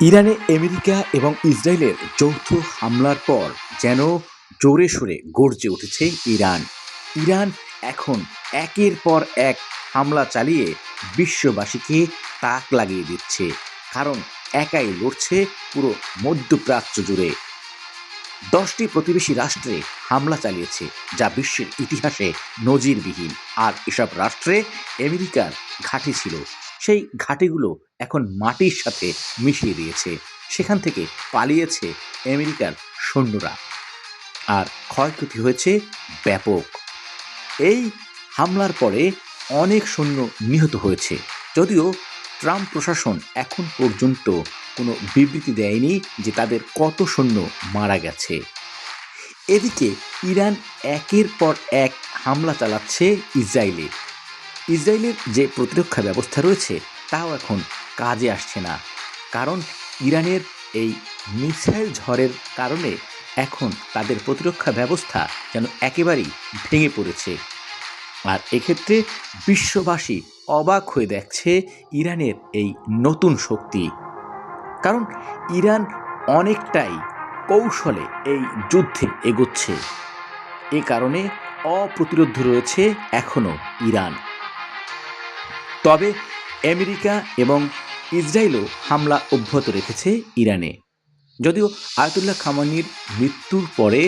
ইরানে আমেরিকা এবং ইসরায়েলের যৌথ হামলার পর যেন জোরে সোরে গর্জে উঠেছে ইরান। ইরান এখন একের পর এক হামলা চালিয়ে বিশ্ববাসীকে তাক লাগিয়ে দিচ্ছে, কারণ একাই লড়ছে পুরো মধ্যপ্রাচ্য জুড়ে। 10টি প্রতিবেশী রাষ্ট্রে হামলা চালিয়েছে, যা বিশ্বের ইতিহাসে নজিরবিহীন। আর এসব রাষ্ট্রে আমেরিকার ঘাঁটি ছিল। সেই ঘাঁটিগুলো এখন মাটির সাথে মিশিয়ে দিয়েছে। সেখান থেকে পালিয়েছে আমেরিকার সৈন্যরা, আর ক্ষয়ক্ষতি হয়েছে ব্যাপক। এই হামলার পরে অনেক সৈন্য নিহত হয়েছে, যদিও ট্রাম্প প্রশাসন এখন পর্যন্ত কোনো বিবৃতি দেয়নি যে তাদের কত সৈন্য মারা গেছে। এদিকে ইরান একের পর এক হামলা চালাচ্ছে ইসরায়েলে। ইসরায়েলের যে প্রতিরক্ষা ব্যবস্থা রয়েছে তাও এখন কাজে আসছে না, কারণ ইরানের এই মিসাইল ঝড়ের কারণে এখন তাদের প্রতিরক্ষা ব্যবস্থা যেন একেবারেই ভেঙে পড়েছে। আর এক্ষেত্রে বিশ্ববাসী অবাক হয়ে দেখছে ইরানের এই নতুন শক্তি, কারণ ইরান অনেকটাই কৌশলে এই যুদ্ধে এগোচ্ছে। এ কারণে অপ্রতিরোধ রয়েছে এখনও ইরান। তবে আমেরিকা এবং ইসরায়েলও হামলা অব্যাহত রেখেছে ইরানে। যদিও আয়াতুল্লাহ খামেনির মৃত্যুর পরে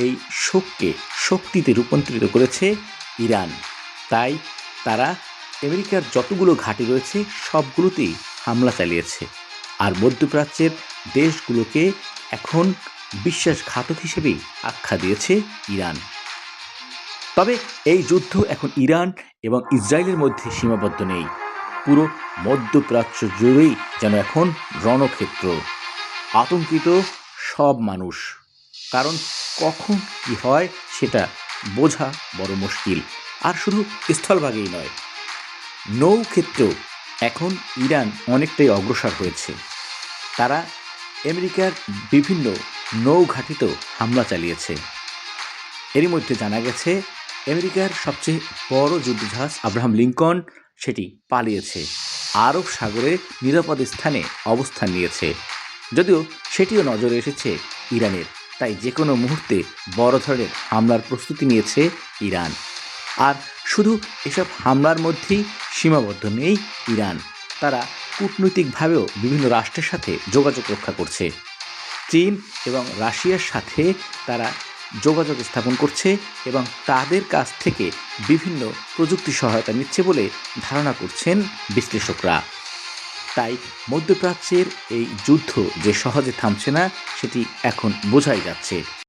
এই শোককে শক্তিতে রূপান্তরিত করেছে ইরান, তাই তারা আমেরিকার যতগুলো ঘাঁটি রয়েছে সবগুলোতেই হামলা চালিয়েছে। আর মধ্যপ্রাচ্যের দেশগুলোকে এখন বিশ্বাসঘাতক হিসেবেই আখ্যা দিয়েছে ইরান। তবে এই যুদ্ধ এখন ইরান এবং ইসরায়েলের মধ্যে সীমাবদ্ধ নেই, পুরো মধ্যপ্রাচ্য জুড়েই যেন এখন রণক্ষেত্র। আতঙ্কিত সব মানুষ, কারণ কখন কি হয় সেটা বোঝা বড় মুশকিল। আর শুধু স্থলভাগেই নয়, নৌক্ষেত্রেও এখন ইরান অনেকটাই অগ্রসর হয়েছে। তারা আমেরিকার বিভিন্ন নৌঘাঁটিতেও হামলা চালিয়েছে। এরই মধ্যে জানা গেছে আমেরিকার সবচেয়ে বড় যুদ্ধজাহাজ আব্রাহাম লিঙ্কন সেটি পালিয়েছে, আরব সাগরে নিরাপদ স্থানে অবস্থান নিয়েছে। যদিও সেটিও নজরে এসেছে ইরানের, তাই যে কোনো মুহূর্তে বড় ধরনের হামলার প্রস্তুতি নিয়েছে ইরান। আর শুধু এসব হামলার মধ্যেই সীমাবদ্ধ নেই ইরান, তারা কূটনৈতিকভাবেও বিভিন্ন রাষ্ট্রের সাথে যোগাযোগ রক্ষা করছে। চীন এবং রাশিয়ার সাথে তারা যোগাযোগ স্থাপন করছে এবং তাদের কাছ থেকে বিভিন্ন প্রযুক্তি সহায়তা নিচ্ছে বলে ধারণা করছেন বিশ্লেষকরা। তাই মধ্যপ্রাচ্যের এই যুদ্ধ যে সহজে থামছে না সেটি এখন বোঝাই যাচ্ছে।